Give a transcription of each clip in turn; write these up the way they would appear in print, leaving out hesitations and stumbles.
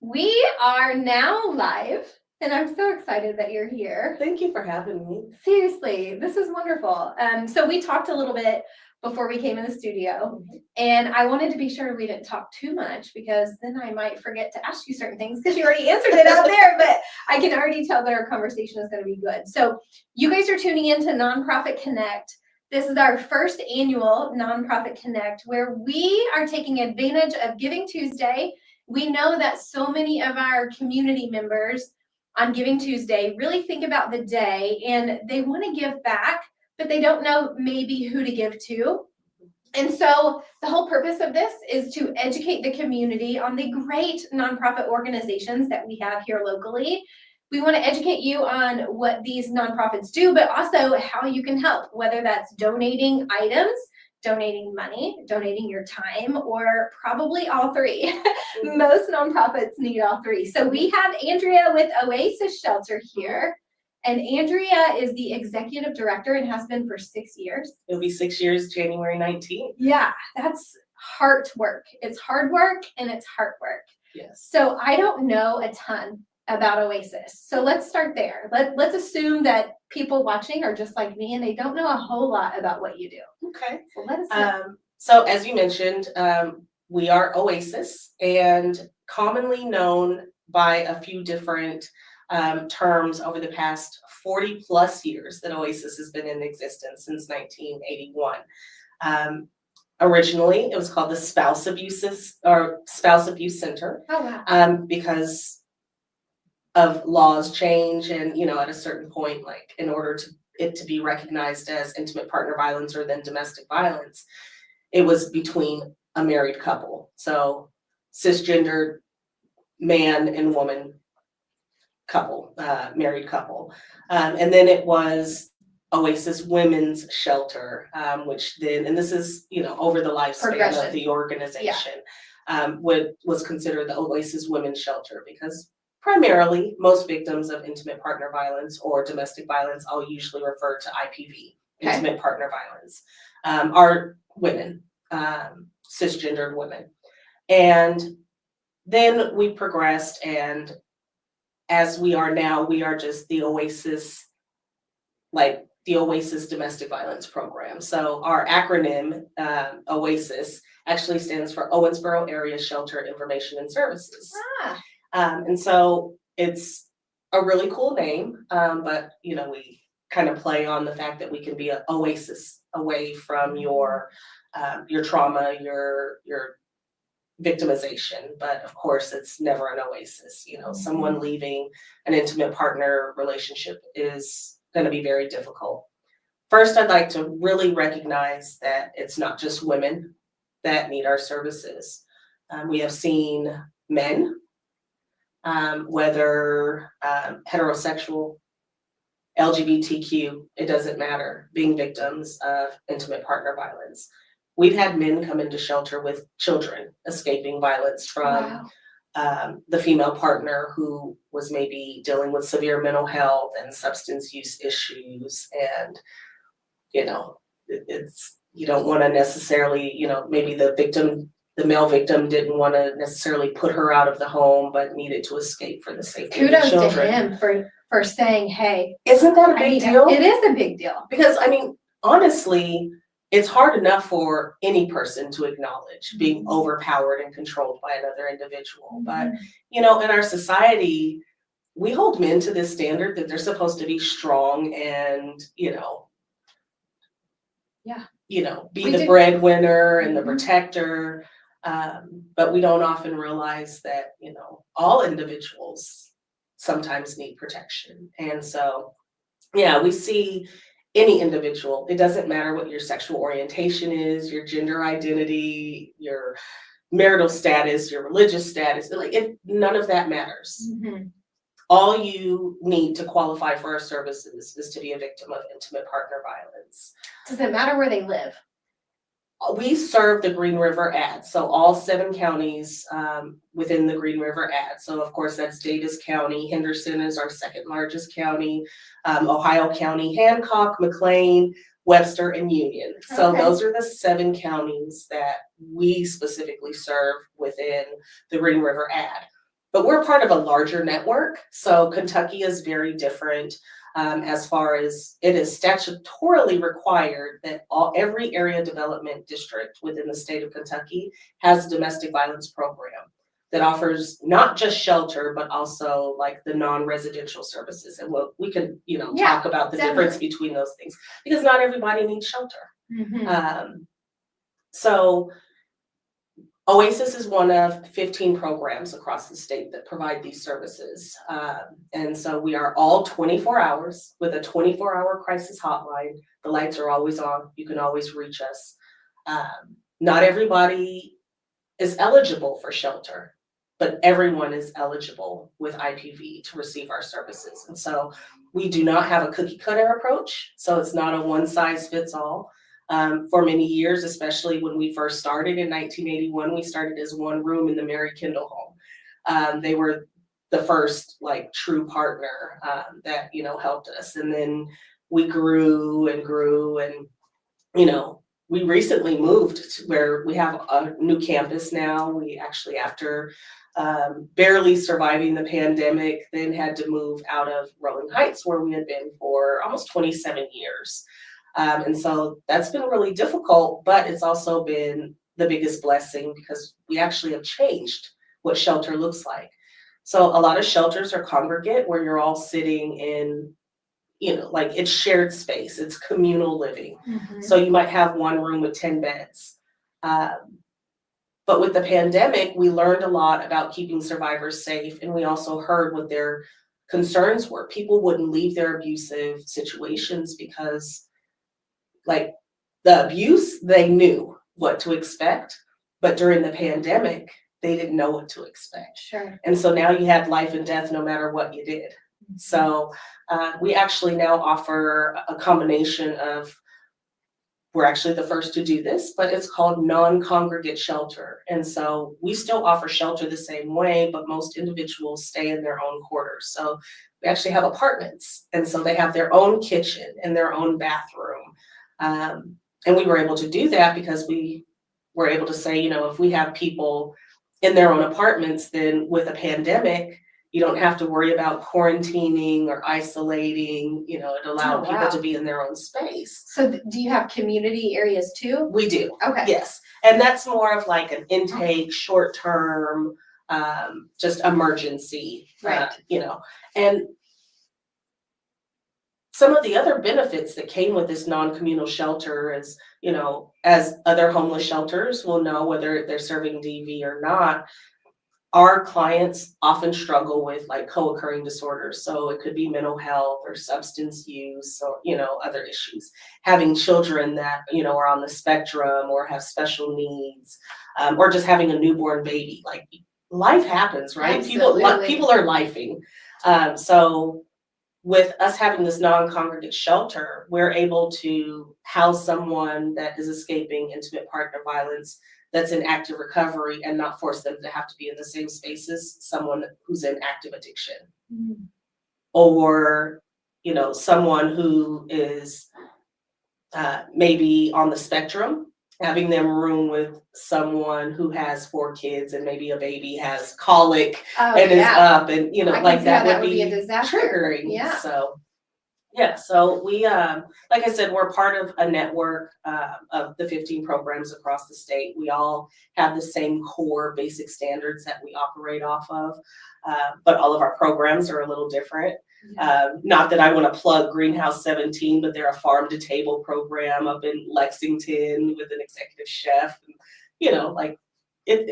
We are now live, and I'm so excited that you're here. Thank you for having me. Seriously, this is wonderful. So we talked a little bit before we came in the studio, and I wanted to be sure we didn't talk too much because then I might forget to ask you certain things because you already answered it out there, but I can already tell that our conversation is going to be good. So you guys are tuning into NonProfit Connect. This is our first annual NonProfit Connect where we are taking advantage of Giving Tuesday. We know that so many of our community members on Giving Tuesday really think about the day and they want to give back, but they don't know maybe who to give to. And so the whole purpose of this is to educate the community on the great nonprofit organizations that we have here locally. We want to educate you on what these nonprofits do, but also how you can help, whether that's donating items, donating money, donating your time, or probably all three. Most nonprofits need all three. So we have Andrea with OASIS Shelter here. And Andrea is the executive director and has been for 6 years. It'll be 6 years, January 19th. Yeah, that's heart work. It's hard work and it's heart work. Yes. So I don't know a ton about OASIS. So let's start there. Let's assume that people watching are just like me and they don't know a whole lot about what you do. Okay. So let us know. So as you mentioned, we are OASIS and commonly known by a few different terms over the past 40 plus years that OASIS has been in existence since 1981. Originally, it was called the Spouse Abuse Center. Oh, wow. Because of laws change and, at a certain point, like in order to it to be recognized as intimate partner violence or then domestic violence, it was between a married couple. So cisgendered man and woman couple, married couple. And then it was OASIS Women's Shelter, which then, and this is, over the lifespan of the organization, was considered the OASIS Women's Shelter because primarily most victims of intimate partner violence or domestic violence, I'll usually refer to IPV, intimate partner violence, are women, cisgendered women. And then we progressed, and as we are now, we are just the OASIS, like the OASIS Domestic Violence Program. So our acronym, OASIS, actually stands for Owensboro Area Shelter Information and Services. And so it's a really cool name, but we kind of play on the fact that we can be an oasis away from your trauma, your victimization. But of course, it's never an oasis. Someone leaving an intimate partner relationship is going to be very difficult. First, I'd like to really recognize that it's not just women that need our services. We have seen men, whether heterosexual, LGBTQ, it doesn't matter, being victims of intimate partner violence. We've had men come into shelter with children escaping violence from the female partner who was maybe dealing with severe mental health and substance use issues. And, it's, you don't want to necessarily, maybe the male victim didn't want to necessarily put her out of the home, but needed to escape for the safety of the children. Kudos to him for saying, hey. Isn't that a big deal? It is a big deal. Because, honestly, it's hard enough for any person to acknowledge being overpowered and controlled by another individual. But, in our society, we hold men to this standard that they're supposed to be strong and, be the breadwinner and the protector. But we don't often realize that, all individuals sometimes need protection. And so, we see any individual, it doesn't matter what your sexual orientation is, your gender identity, your marital status, your religious status, none of that matters. All you need to qualify for our services is to be a victim of intimate partner violence. Does it matter where they live? We serve the Green River AD, so all 7 counties within the Green River AD. So of course that's Davis County, Henderson is our second largest county, Ohio County, Hancock, McLean, Webster, and Union. So those are the 7 counties that we specifically serve within the Green River AD. But we're part of a larger network, so Kentucky is very different as far as it is statutorily required that every area development district within the state of Kentucky has a domestic violence program that offers not just shelter, but also like the non-residential services. And we can, talk about the difference between those things, because not everybody needs shelter. So OASIS is one of 15 programs across the state that provide these services. And so we are all 24 hours with a 24-hour crisis hotline. The lights are always on. You can always reach us. Not everybody is eligible for shelter, but everyone is eligible with IPV to receive our services. And so we do not have a cookie cutter approach. So it's not a one size fits all. For many years, especially when we first started in 1981, we started as one room in the Mary Kendall home. They were the first true partner that, helped us. And then we grew and grew and, we recently moved to where we have a new campus now. We actually, after barely surviving the pandemic, then had to move out of Rolling Heights, where we had been for almost 27 years. And so that's been really difficult, but it's also been the biggest blessing because we actually have changed what shelter looks like. So a lot of shelters are congregate, where you're all sitting in, it's shared space, it's communal living. So you might have one room with 10 beds. But with the pandemic, we learned a lot about keeping survivors safe, and we also heard what their concerns were. People wouldn't leave their abusive situations because the abuse, they knew what to expect, but during the pandemic, they didn't know what to expect. Sure. And so now you had life and death no matter what you did. So we actually now offer a combination of, we're actually the first to do this, but it's called non-congregate shelter. And so we still offer shelter the same way, but most individuals stay in their own quarters. So we actually have apartments. And so they have their own kitchen and their own bathroom. And we were able to do that because we were able to say, if we have people in their own apartments, then with a pandemic, you don't have to worry about quarantining or isolating. It allowed people to be in their own space. So do you have community areas too? We do. Okay. Yes. And that's more of like an intake, short term, just emergency, right. And some of the other benefits that came with this non-communal shelter is, as other homeless shelters will know, whether they're serving DV or not, our clients often struggle with co-occurring disorders. So it could be mental health or substance use or, other issues. Having children that, are on the spectrum or have special needs, or just having a newborn baby. Life happens, right? Absolutely. People are lifing. So with us having this non-congregate shelter, we're able to house someone that is escaping intimate partner violence that's in active recovery and not force them to have to be in the same space as someone who's in active addiction. Or, someone who is maybe on the spectrum, having them room with someone who has 4 kids and maybe a baby has colic and is up, and that would be a disaster. triggering. Yeah. So we, like I said, we're part of a network of the 15 programs across the state. We all have the same core basic standards that we operate off of, but all of our programs are a little different. Not that I want to plug Greenhouse 17, but they're a farm to table program up in Lexington with an executive chef. And,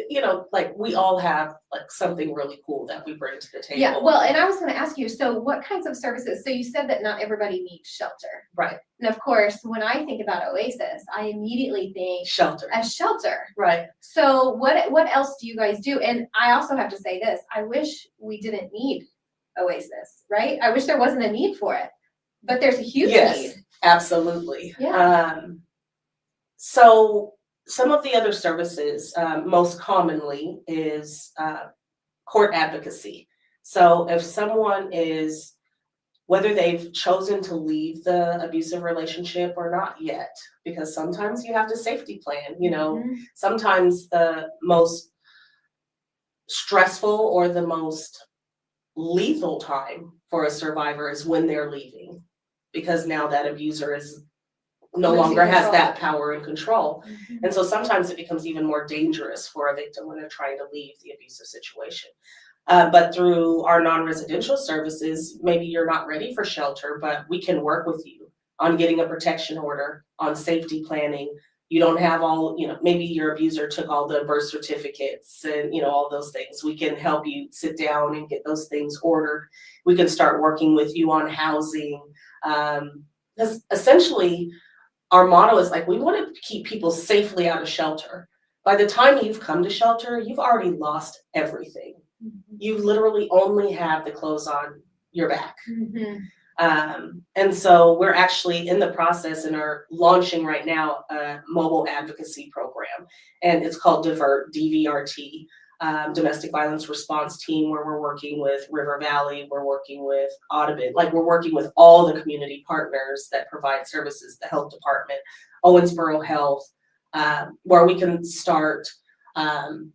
we all have something really cool that we bring to the table. Yeah, well, and I was going to ask you, so what kinds of services? So you said that not everybody needs shelter. Right. And of course, when I think about OASIS, I immediately think shelter. A shelter. Right. So what else do you guys do? And I also have to say this, I wish we didn't need OASIS, right? I wish there wasn't a need for it, but there's a huge need. Absolutely. Yeah. So some of the other services, most commonly, is court advocacy. So if someone is, whether they've chosen to leave the abusive relationship or not yet, because sometimes you have to safety plan, sometimes the most stressful or the most lethal time for a survivor is when they're leaving, because now that abuser is no Losing longer has control. that power and control. Mhm. And so sometimes it becomes even more dangerous for a victim when they're trying to leave the abusive situation. But through our non-residential services, maybe you're not ready for shelter, but we can work with you on getting a protection order, on safety planning. You don't have all, maybe your abuser took all the birth certificates and, all those things. We can help you sit down and get those things ordered. We can start working with you on housing. Because essentially, our motto is like, we want to keep people safely out of shelter. By the time you've come to shelter, you've already lost everything. You literally only have the clothes on your back. Mhm. And so we're actually in the process and are launching right now a mobile advocacy program, and it's called Divert, DVRT, Domestic Violence Response Team, where we're working with River Valley, we're working with Audubon, like we're working with all the community partners that provide services, the health department, Owensboro Health, where we can start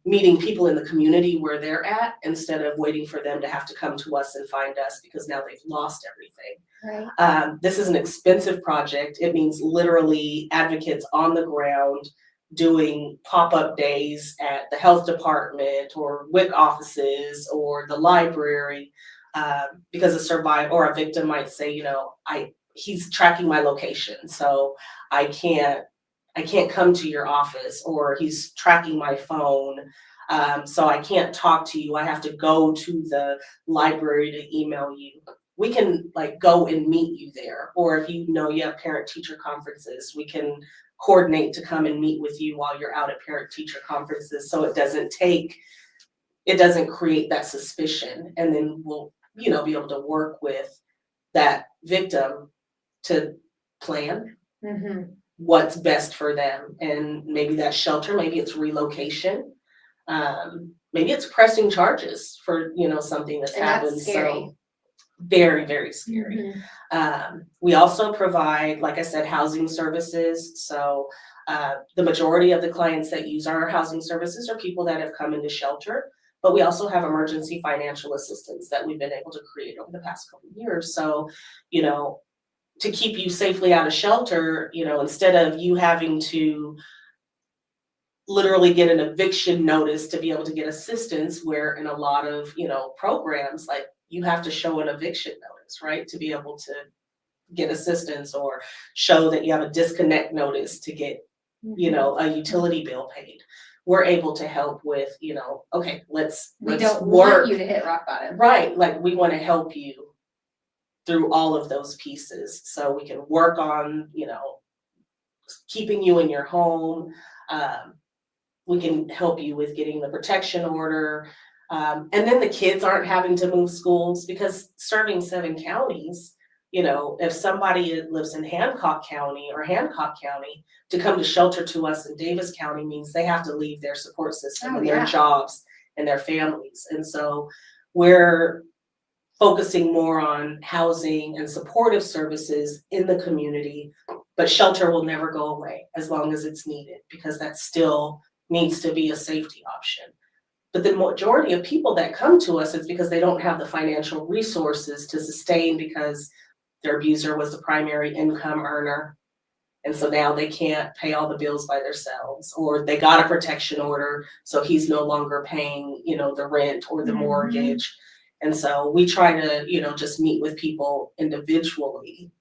meeting people in the community where they're at instead of waiting for them to have to come to us and find us because now they've lost everything. Right. This is an expensive project. It means literally advocates on the ground doing pop-up days at the health department or WIC offices or the library, because a survivor or a victim might say, he's tracking my location, so I can't come to your office, or he's tracking my phone, so I can't talk to you. I have to go to the library to email you. We can go and meet you there. Or if you have parent-teacher conferences, we can coordinate to come and meet with you while you're out at parent-teacher conferences, so it doesn't create that suspicion. And then we'll, be able to work with that victim to plan Mhm. what's best for them. And maybe that's shelter, maybe it's relocation, maybe it's pressing charges for, something that's And that's happened. scary. So very, very scary. Mhm. We also provide, like I said, housing services. So the majority of the clients that use our housing services are people that have come into shelter, but we also have emergency financial assistance that we've been able to create over the past couple of years. So, to keep you safely out of shelter, instead of you having to literally get an eviction notice to be able to get assistance, where in a lot of, programs, like you have to show an eviction notice, right, to be able to get assistance, or show that you have a disconnect notice to get, a utility bill paid. We're able to help with, okay, let's We don't work. want you to hit rock bottom. Right, like we want to help you through all of those pieces, so we can work on, keeping you in your home. We can help you with getting the protection order. And then the kids aren't having to move schools, because serving 7 counties, if somebody lives in Hancock County, to come to shelter to us in Davis County means they have to leave their support system and their jobs and their families. And so we're focusing more on housing and supportive services in the community, but shelter will never go away as long as it's needed, because that still needs to be a safety option. But the majority of people that come to us, it's because they don't have the financial resources to sustain, because their abuser was the primary income earner. And so now they can't pay all the bills by themselves, or they got a protection order, so he's no longer paying, the rent or the mortgage. And so we try to, just meet with people individually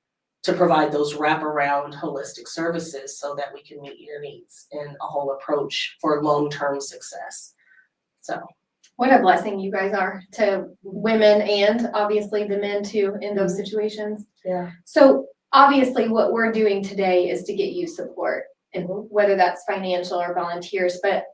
to provide those wraparound holistic services so that we can meet your needs and a whole approach for long-term success. So. What a blessing you guys are to women, and obviously the men too in those situations. Yeah. So obviously what we're doing today is to get you support, and whether that's financial or volunteers, but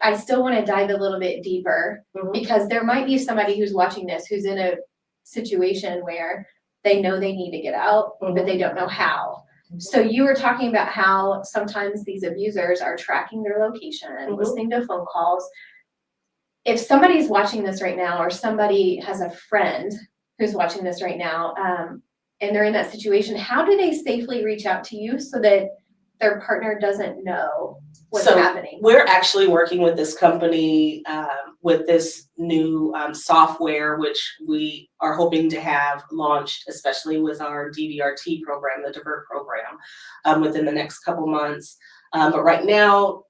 I still want to dive a little bit deeper, because there might be somebody who's watching this who's in a situation where they know they need to get out, but they don't know how. So you were talking about how sometimes these abusers are tracking their location, listening to phone calls. If somebody's watching this right now, or somebody has a friend who's watching this right now, and they're in that situation, how do they safely reach out to you so that their partner doesn't know what's So, happening? We're actually working with this company with this new software, which we are hoping to have launched, especially with our DVRT program, the Divert program, within the next couple months. But right now,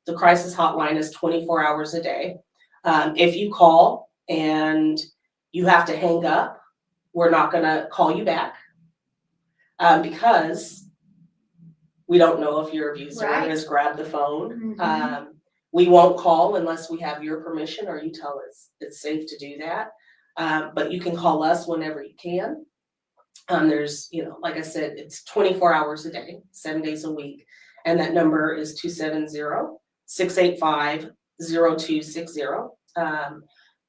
the crisis hotline is 24 hours a day. If you call and you have to hang up, we're not gonna call you back because we don't know if your abuser Right. has grabbed the phone. Mhm. We won't call unless we have your permission or you tell us it's safe to do that. But you can call us whenever you can. There's, like I said, it's 24 hours a day, 7 days a week. And that number is 270-685-0260.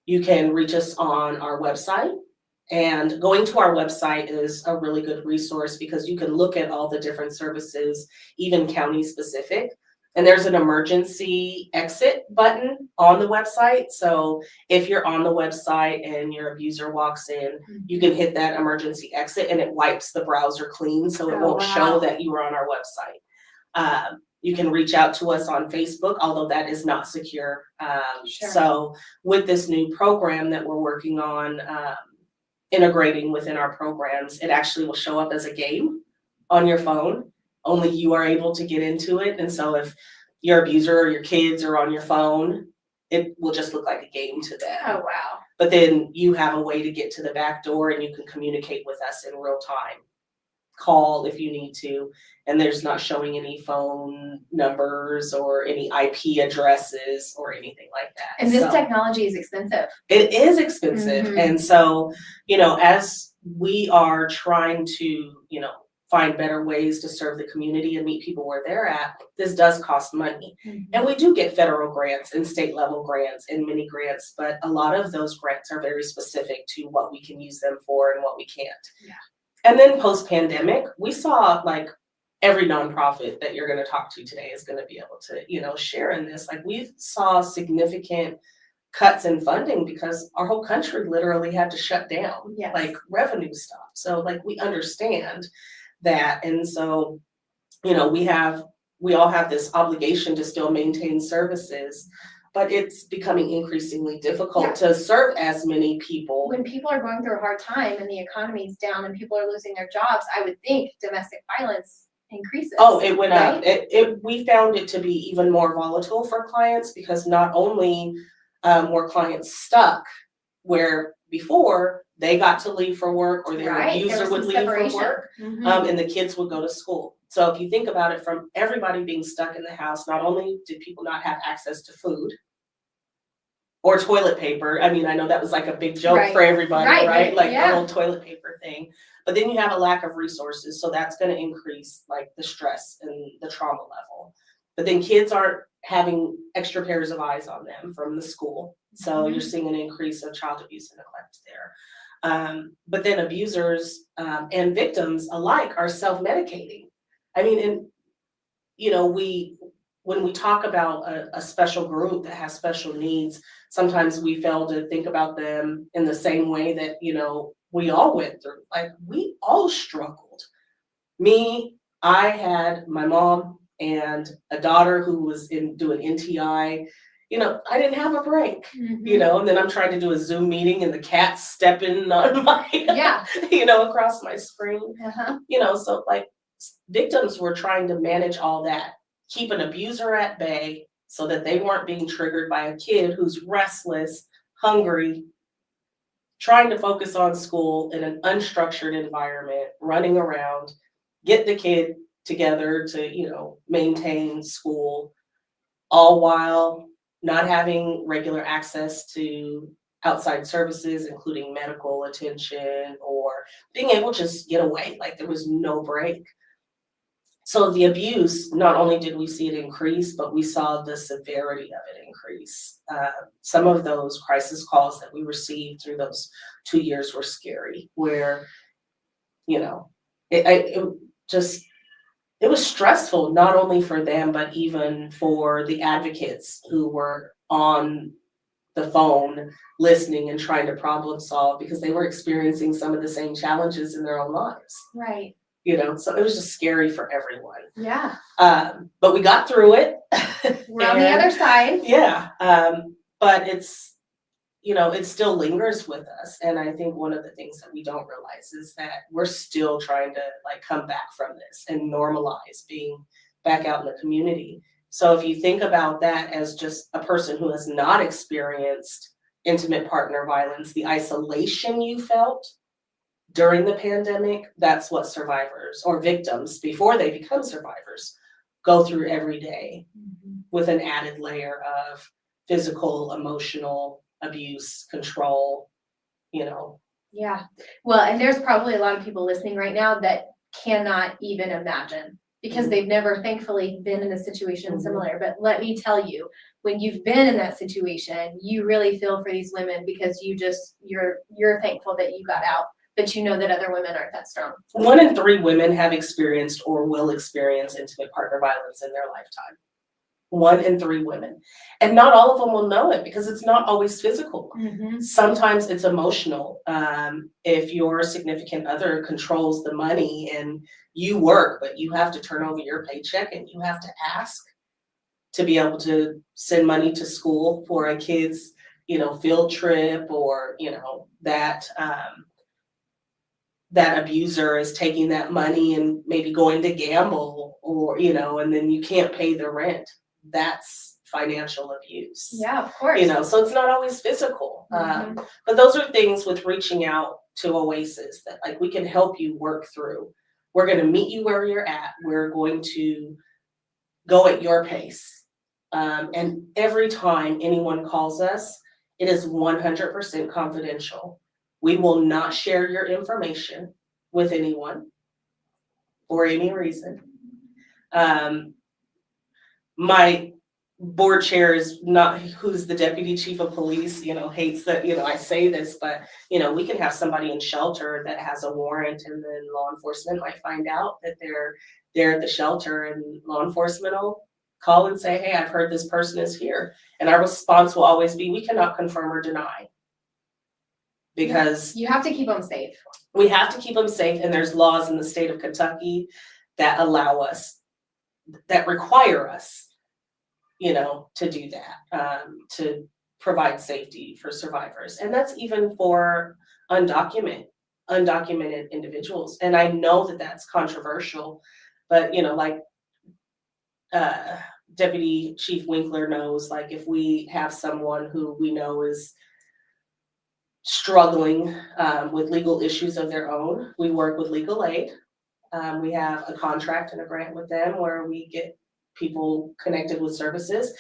You can reach us on our website. And going to our website is a really good resource because you can look at all the different services, even county specific. And there's an emergency exit button on the website. So if you're on the website and your abuser walks in, you can hit that emergency exit and it wipes the browser clean. So it won't show that you were on our website. You can reach out to us on Facebook, although that is not secure. Sure. So with this new program that we're working on, integrating within our programs, it actually will show up as a game on your phone. Only you are able to get into it. And so if your abuser or your kids are on your phone, it will just look like a game to them. Oh, wow. But then you have a way to get to the back door and you can communicate with us in real time. Call if you need to, and there's not showing any phone numbers or any IP addresses or anything like that. And this technology is expensive. It is expensive. Mhm. And so, as we are trying to, find better ways to serve the community and meet people where they're at, this does cost money. Mhm. And we do get federal grants and state level grants and mini grants, but a lot of those grants are very specific to what we can use them for and what we can't. Yeah. And then post-pandemic, we saw like every nonprofit that you're going to talk to today is going to be able to, share in this. Like we saw significant cuts in funding because our whole country literally had to shut down. Yes. Like revenue stopped. So like we understand that. And so, we all have this obligation to still maintain services, but it's becoming increasingly difficult to serve as many people. When people are going through a hard time and the economy's down and people are losing their jobs, I would think domestic violence increases. Oh, it went up. Right? We found it to be even more volatile for clients because not only were clients stuck where before they got to leave for work or their Right. abuser would leave for work, Mhm. and the kids would go to school. So if you think about it, from everybody being stuck in the house, not only did people not have access to food or toilet paper. I mean, I know that was like a big joke for everybody, right? Like the whole toilet paper thing. But then you have a lack of resources, so that's going to increase like the stress and the trauma level. But then kids aren't having extra pairs of eyes on them from the school. So you're seeing an increase of child abuse and neglect there. But then abusers and victims alike are self-medicating. I mean, and when we talk about a special group that has special needs, sometimes we fail to think about them in the same way that, we all went through. Like we all struggled. I had my mom and a daughter who was doing NTI. I didn't have a break, Mhm. and then I'm trying to do a Zoom meeting and the cat's stepping on my, across my screen, Uh-huh. so like victims were trying to manage all that, keep an abuser at bay so that they weren't being triggered by a kid who's restless, hungry, trying to focus on school in an unstructured environment, running around, get the kid together to, maintain school, all while not having regular access to outside services, including medical attention or being able to just get away. Like there was no break. So the abuse, not only did we see it increase, but we saw the severity of it increase. Some of those crisis calls that we received through those 2 years were scary, where, it was stressful, not only for them, but even for the advocates who were on the phone listening and trying to problem solve because they were experiencing some of the same challenges in their own lives. Right. you know, so it was just scary for everyone. Yeah. But we got through it. We're on the other side. Yeah, but it's, you know, it still lingers with us. And I think one of the things that we don't realize is that we're still trying to like come back from this and normalize being back out in the community. So if you think about that as just a person who has not experienced intimate partner violence, the isolation you felt during the pandemic, that's what survivors or victims before they become survivors go through every day, with an added layer of physical, emotional abuse, control, you know. Yeah. Well, and there's probably a lot of people listening right now that cannot even imagine because they've never, thankfully, been in a situation similar. But let me tell you, when you've been in that situation, you really feel for these women because you're thankful that you got out, but you know that other women aren't that strong. 1 in 3 women have experienced or will experience intimate partner violence in their lifetime. 1 in 3 women. And not all of them will know it because it's not always physical. Sometimes it's emotional. If your significant other controls the money and you work, but you have to turn over your paycheck and you have to ask to be able to send money to school for a kid's, you know, field trip, or, you know, that that abuser is taking that money and maybe going to gamble, or, you know, and then you can't pay the rent. That's financial abuse. Yeah, of course. You know, so it's not always physical. But those are things with reaching out to OASIS that like we can help you work through. We're going to meet you where you're at. We're going to go at your pace. And every time anyone calls us, it is 100% confidential. We will not share your information with anyone for any reason. My board chair is not, who's the deputy chief of police, you know, hates that, you know, I say this, but, you know, we can have somebody in shelter that has a warrant and then law enforcement might find out that they're at the shelter, and law enforcement will call and say, hey, I've heard this person is here. And our response will always be, we cannot confirm or deny. Because you have to keep them safe. We have to keep them safe, and there's laws in the state of Kentucky that allow us, that require us, you know, to do that, to provide safety for survivors. And that's even for undocumented individuals. And I know that that's controversial, but, you know, like Deputy Chief Winkler knows, like if we have someone who we know is struggling with legal issues of their own, we work with legal aid. We have a contract and a grant with them where we get people connected with services.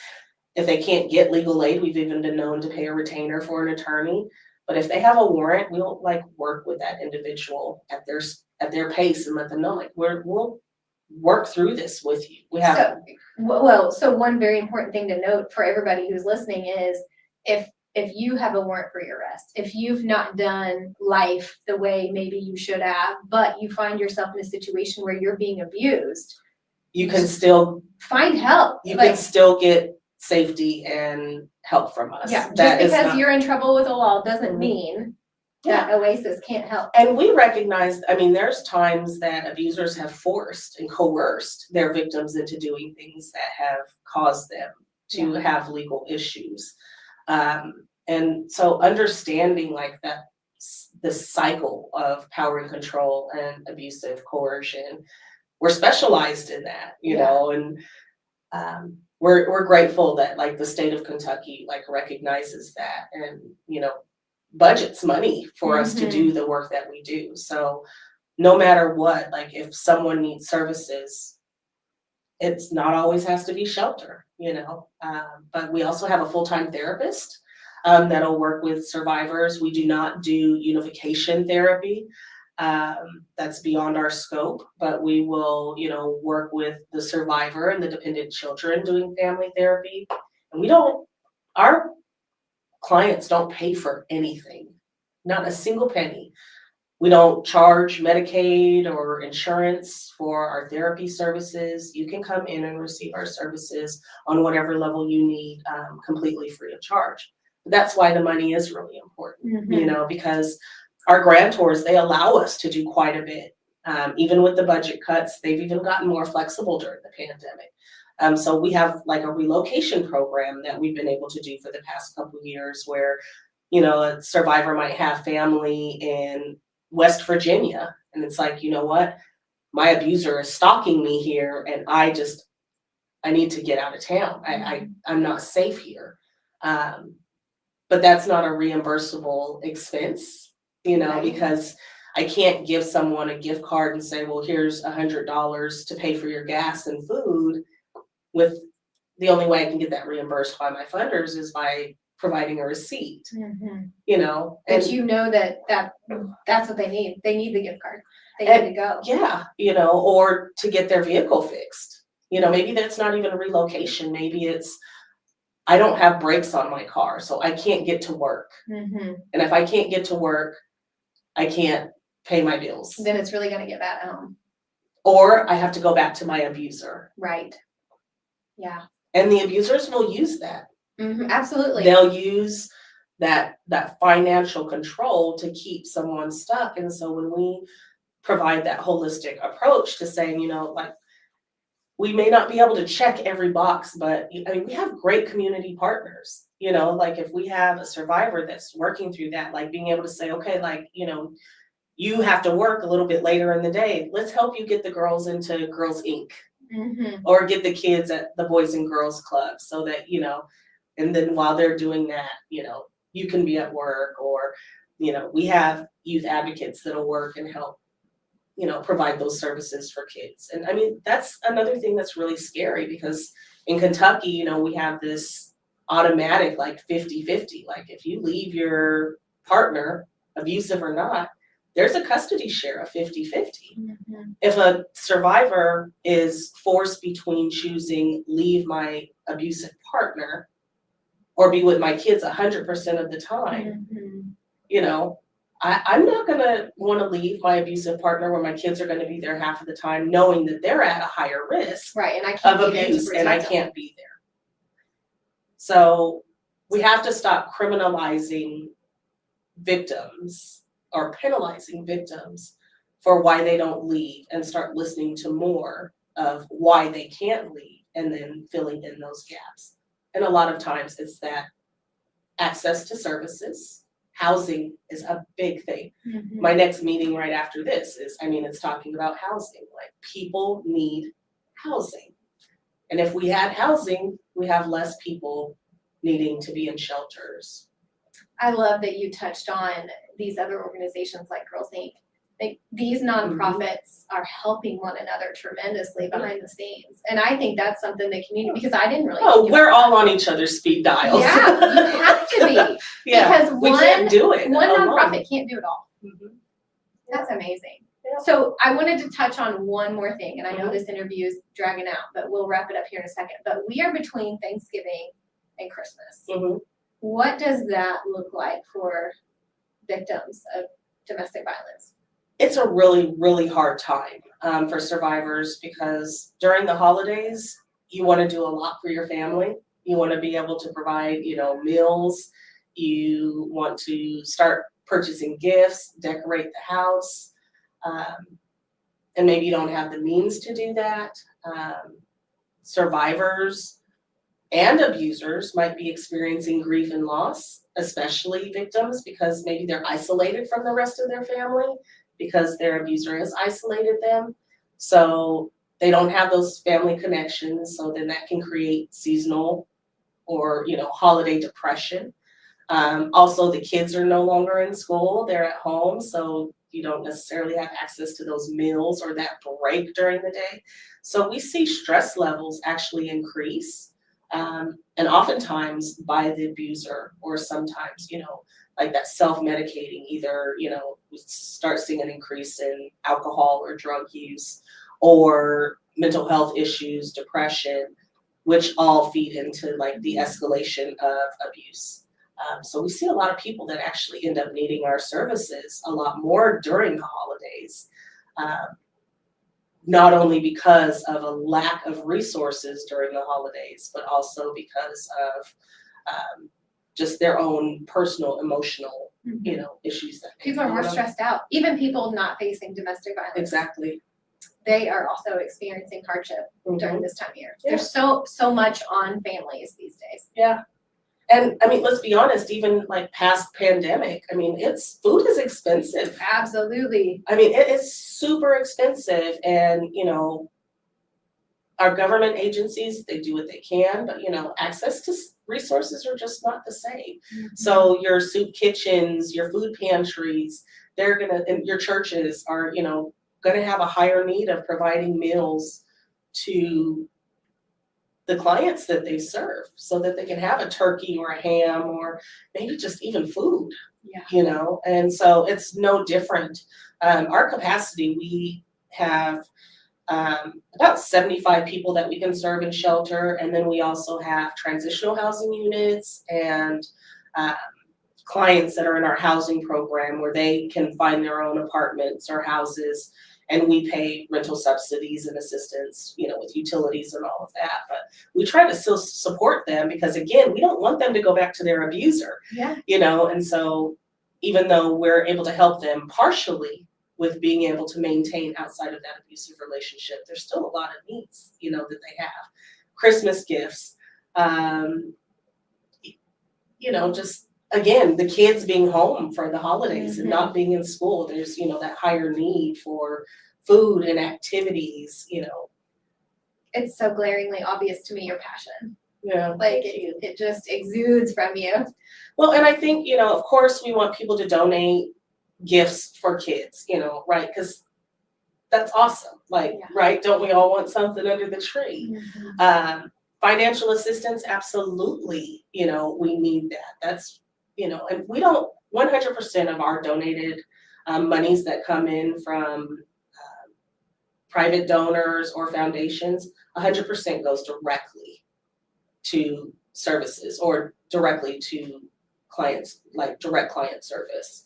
If they can't get legal aid, we've even been known to pay a retainer for an attorney. But if they have a warrant, we'll like work with that individual at their pace and let them know, like we'll work through this with you. We have so one very important thing to note for everybody who's listening is if you have a warrant for your arrest, if you've not done life the way maybe you should have, but you find yourself in a situation where you're being abused, you can still find help. You can still get safety and help from us. Yeah, just because you're in trouble with a law doesn't mean that OASIS can't help. And we recognize, I mean, there's times that abusers have forced and coerced their victims into doing things that have caused them to have legal issues. And so understanding like that, the cycle of power and control and abusive coercion, we're specialized in that, you know, and we're grateful that like the state of Kentucky like recognizes that and, you know, budgets money for us to do the work that we do. So no matter what, like if someone needs services, it's not always has to be shelter, you know, but we also have a full-time therapist that'll work with survivors. We do not do unification therapy. That's beyond our scope, but we will, you know, work with the survivor and the dependent children doing family therapy. And our clients don't pay for anything, not a single penny. We don't charge Medicaid or insurance for our therapy services. You can come in and receive our services on whatever level you need, completely free of charge. But that's why the money is really important, you know, because our grantors, they allow us to do quite a bit. Even with the budget cuts, they've even gotten more flexible during the pandemic. So we have like a relocation program that we've been able to do for the past couple of years where, you know, a survivor might have family in West Virginia. And it's like, you know what? My abuser is stalking me here and I need to get out of town. I'm not safe here. But that's not a reimbursable expense, you know, Right. because I can't give someone a gift card and say, well, here's $100 to pay for your gas and food. With the only way I can get that reimbursed by my funders is by providing a receipt, you know. But you know that's what they need. They need the gift card. They need to go. Yeah, you know, or to get their vehicle fixed. You know, maybe that's not even a relocation. Maybe it's, I don't have brakes on my car, so I can't get to work. And if I can't get to work, I can't pay my bills. Then it's really gonna get bad at home. Or I have to go back to my abuser. Right. Yeah. And the abusers will use that. Absolutely. They'll use that financial control to keep someone stuck. And so when we provide that holistic approach to saying, you know, like, we may not be able to check every box, but I mean, we have great community partners, you know, like if we have a survivor that's working through that, like being able to say, okay, like, you know, you have to work a little bit later in the day. Let's help you get the girls into Girls Inc. Or get the kids at the Boys and Girls Club so that, you know, and then while they're doing that, you know, you can be at work, or, you know, we have youth advocates that'll work and help, you know, provide those services for kids. And I mean, that's another thing that's really scary because in Kentucky, you know, we have this automatic like 50-50. Like if you leave your partner, abusive or not, there's a custody share of 50-50. If a survivor is forced between choosing leave my abusive partner or be with my kids 100% of the time, you know, I'm not gonna wanna leave my abusive partner where my kids are gonna be there half of the time, knowing that they're at a higher risk Right, and I can't of be there to abuse and I protect can't be there. So we have to stop criminalizing victims or penalizing victims for why they don't leave and start listening to more of why they can't leave and then filling in those gaps. And a lot of times it's that access to services. Housing is a big thing. My next meeting right after this is, I mean, it's talking about housing. Like people need housing. And if we had housing, we have less people needing to be in shelters. I love that you touched on these other organizations like Girls Inc. Like these nonprofits are helping one another tremendously behind the scenes. And I think that's something the community, because I didn't really think we're about all on each other's speed dials. Yeah, you have to be. Yeah, Because we can't do it one alone. nonprofit can't do it all. That's amazing. Yeah. So I wanted to touch on one more thing, and I know this interview is dragging out, but we'll wrap it up here in a second. But we are between Thanksgiving and Christmas. What does that look like for victims of domestic violence? It's a really, really hard time for survivors because during the holidays, you want to do a lot for your family. You want to be able to provide, you know, meals. You want to start purchasing gifts, decorate the house, and maybe you don't have the means to do that. Survivors and abusers might be experiencing grief and loss, especially victims, because maybe they're isolated from the rest of their family because their abuser has isolated them. So they don't have those family connections. So then that can create seasonal or, you know, holiday depression. Also, the kids are no longer in school, they're at home. So you don't necessarily have access to those meals or that break during the day. So we see stress levels actually increase. And oftentimes by the abuser, or sometimes, you know, like that self-medicating, either, you know, we start seeing an increase in alcohol or drug use, or mental health issues, depression, which all feed into like the escalation of abuse. So we see a lot of people that actually end up needing our services a lot more during the holidays. Not only because of a lack of resources during the holidays, but also because of just their own personal emotional you know, issues that. People are more stressed out. Even people not facing domestic violence. Exactly. They are also experiencing hardship during Mhm. this time of year. Yeah. There's so much on families these days. Yeah. And I mean, let's be honest, even like past pandemic, I mean, food is expensive. Absolutely. I mean, it is super expensive, and, you know, our government agencies, they do what they can, but, you know, access to resources are just not the same. So your soup kitchens, your food pantries, and your churches are, you know, gonna have a higher need of providing meals to the clients that they serve, so that they can have a turkey or a ham or maybe just even food. Yeah. You know, and so it's no different. Our capacity, we have about 75 people that we can serve in shelter, and then we also have transitional housing units and um, clients that are in our housing program where they can find their own apartments or houses, and we pay rental subsidies and assistance, you know, with utilities and all of that. But we try to still support them because, again, we don't want them to go back to their abuser. Yeah. You know, and so even though we're able to help them partially with being able to maintain outside of that abusive relationship, there's still a lot of needs, you know, that they have. Christmas gifts, you know, just again, the kids being home for the holidays and not being in school, there's, you know, that higher need for food and activities, you know. It's so glaringly obvious to me your passion. Yeah. Like it just exudes from you. Well, and I think, you know, of course we want people to donate gifts for kids, you know, right? Because that's awesome. Like, Yeah. right? Don't we all want something under the tree? Financial assistance, absolutely, you know, we need that. That's, you know, and we don't, 100% of our donated monies that come in from private donors or foundations, 100% goes directly to services or directly to clients, like direct client service.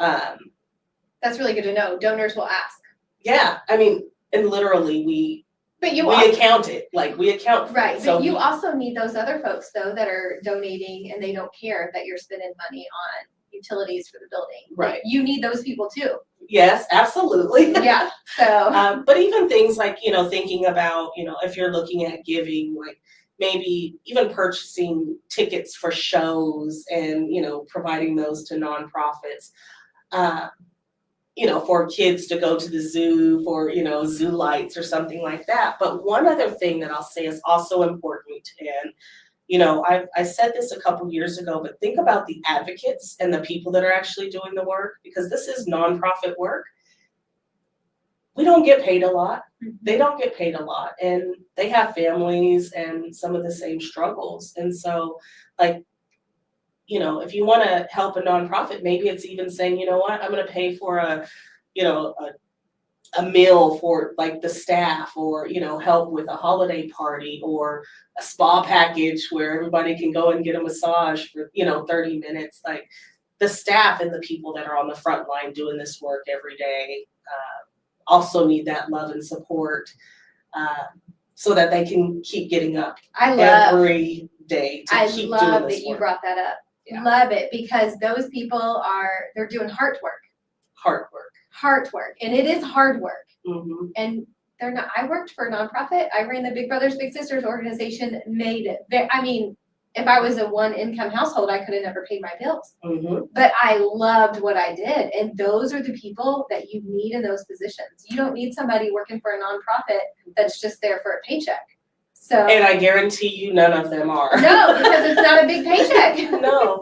That's really good to know. Donors will ask. Yeah, I mean, and literally we account it, like we account for right, it. but you also need those other folks though that are donating and they don't care that you're spending money on utilities for the building. Right. You need those people too. Yes, absolutely. Yeah, so. But even things like, you know, thinking about, you know, if you're looking at giving, like maybe even purchasing tickets for shows and, you know, providing those to nonprofits. You know, for kids to go to the zoo for, you know, zoo lights or something like that. But one other thing that I'll say is also important, and, you know, I said this a couple years ago, but think about the advocates and the people that are actually doing the work, because this is nonprofit work. We don't get paid a lot. They don't get paid a lot, and they have families and some of the same struggles. And so, like, you know, if you want to help a nonprofit, maybe it's even saying, you know what, I'm going to pay for a meal for like the staff, or, you know, help with a holiday party or a spa package where everybody can go and get a massage for, you know, 30 minutes. Like the staff and the people that are on the front line doing this work every day also need that love and support so that they can keep getting up every day to keep doing this work. I love that you brought that up. Yeah. Love it, because those people they're doing heart work. Heart work, and it is hard work. And they're not. I worked for a nonprofit. I ran the Big Brothers Big Sisters organization. Made it. I mean, if I was a one income household, I could have never paid my bills. But I loved what I did, and those are the people that you need in those positions. You don't need somebody working for a nonprofit that's just there for a paycheck. So, and I guarantee you none of them are. No, because it's not a big paycheck. No,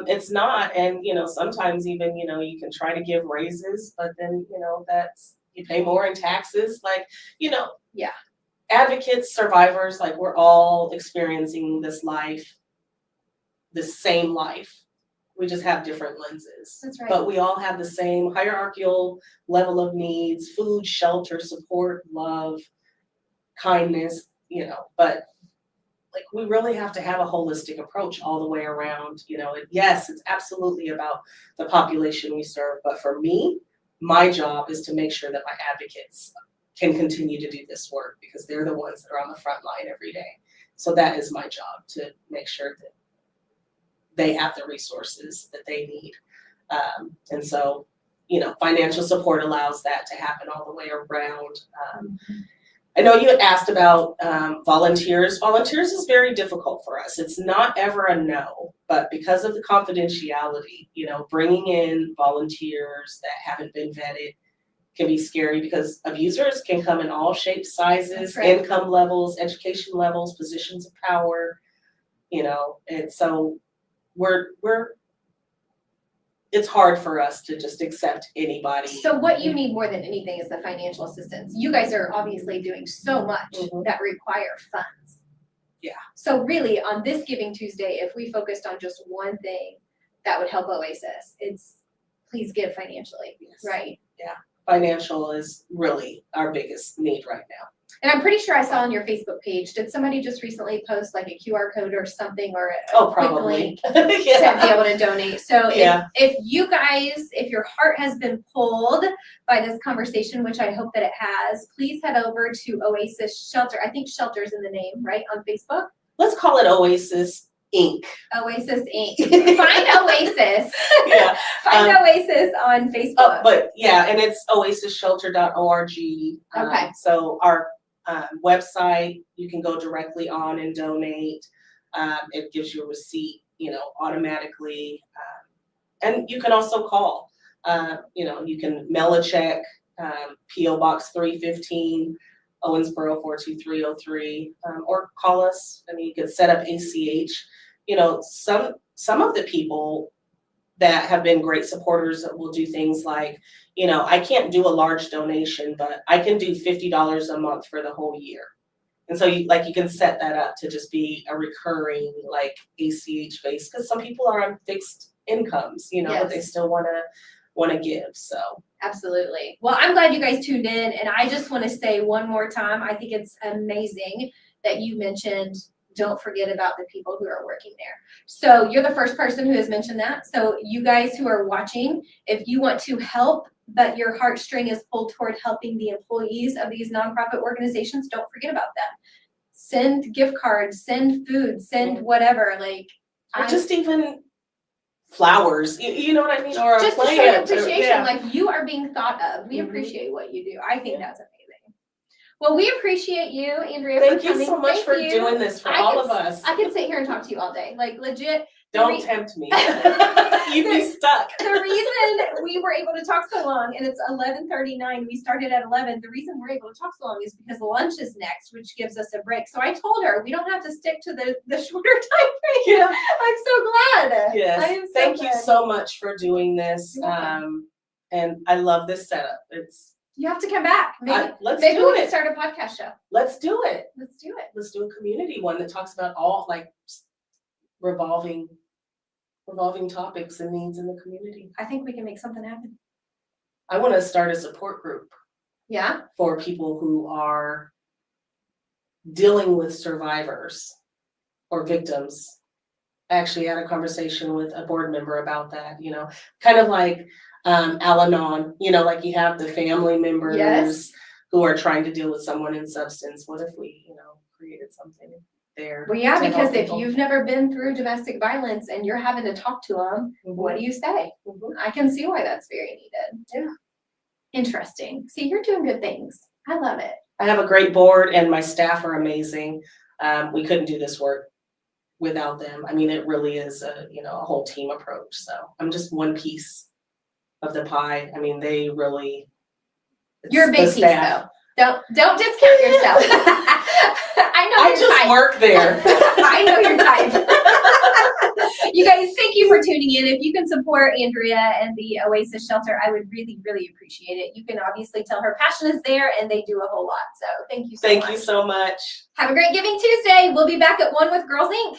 it's not. And, you know, sometimes even, you know, you can try to give raises, but then, you know, you pay more in taxes. Like, you know, yeah. Advocates, survivors, like we're all experiencing this same life. We just have different lenses. That's right. But we all have the same hierarchical level of needs: food, shelter, support, love, kindness, you know, but like we really have to have a holistic approach all the way around, you know. And yes, it's absolutely about the population we serve, but for me, my job is to make sure that my advocates can continue to do this work, because they're the ones that are on the front line every day. So that is my job, to make sure that they have the resources that they need. And so, financial support allows that to happen all the way around. I know you had asked about volunteers. Volunteers is very difficult for us. It's not ever a no, but because of the confidentiality, bringing in volunteers that haven't been vetted can be scary because abusers can come in all shapes, sizes, right. income levels, education levels, positions of power, and so it's hard for us to just accept anybody. So what you need more than anything is the financial assistance. You guys are obviously doing so much that require funds. Yeah. So really, on this Giving Tuesday, if we focused on just one thing that would help OASIS, it's please give financially, Yes. right? Yeah, financial is really our biggest need right now. And I'm pretty sure I saw on your Facebook page, did somebody just recently post like a QR code or something, or a quick Probably. link to be able to donate? So Yeah. if you guys, if your heart has been pulled by this conversation, which I hope that it has, please head over to OASIS Shelter. I think Shelter's in the name, right, on Facebook? Let's call it OASIS Inc. OASIS Inc. Find OASIS. Yeah. Find OASIS on Facebook. But yeah, and it's oasisshelter.org. Okay. So our website, you can go directly on and donate. It gives you a receipt, automatically. And you can also call. You can mail a check, P.O. Box 315, Owensboro 42303, or call us. I mean, you can set up ACH. Some of the people that have been great supporters that will do things like, I can't do a large donation, but I can do $50 a month for the whole year. And so you can set that up to just be a recurring ACH base, because some people are on fixed incomes, but they still want to give. So absolutely. Well, I'm glad you guys tuned in, and I just want to say one more time, I think it's amazing that you mentioned don't forget about the people who are working there. So you're the first person who has mentioned that. So you guys who are watching, if you want to help, but your heartstring is pulled toward helping the employees of these nonprofit organizations, don't forget about them. Send gift cards, send food, send whatever, or just even flowers, you know what I mean? Or just a to show plant, appreciation, like you are being thought of. We appreciate what you do. I think that's amazing. Well, we appreciate you, Andrea, Thank for coming. You so much for doing this for all of us. I could sit here and talk to you all day, legit. Don't tempt me. You'd be stuck. The reason we were able to talk so long, and it's 11:39, we started at 11. The reason we're able to talk so long is because lunch is next, which gives us a break. So I told her we don't have to stick to the shorter time frame. Yeah. I'm so glad. Yes. I am so Thank glad. you so much for doing this. And I love this setup. You have to come back. Maybe we can start a podcast show. Let's do it. Let's do it. Let's do a community one that talks about all revolving topics and needs in the community. I think we can make something happen. I want to start a support group. Yeah. For people who are dealing with survivors or victims. I actually had a conversation with a board member about that, kind of like Al-Anon, you have the family members who are trying to deal with someone in substance. What if we, created something there? Well, yeah, because if you've never been through domestic violence and you're having to talk to them, what do you say? I can see why that's very needed. Yeah. Interesting. See, you're doing good things. I love it. I have a great board and my staff are amazing. We couldn't do this work without them. I mean, it really is a whole team approach. So I'm just one piece of the pie. I mean, they really. You're a big piece though. Don't discount yourself. I just work there. I know your type. You guys, thank you for tuning in. If you can support Andrea and the OASIS Shelter, I would really, really appreciate it. You can obviously tell her passion is there and they do a whole lot. So thank you so much. Thank you so much. Have a great Giving Tuesday. We'll be back at 1 with Girls Inc.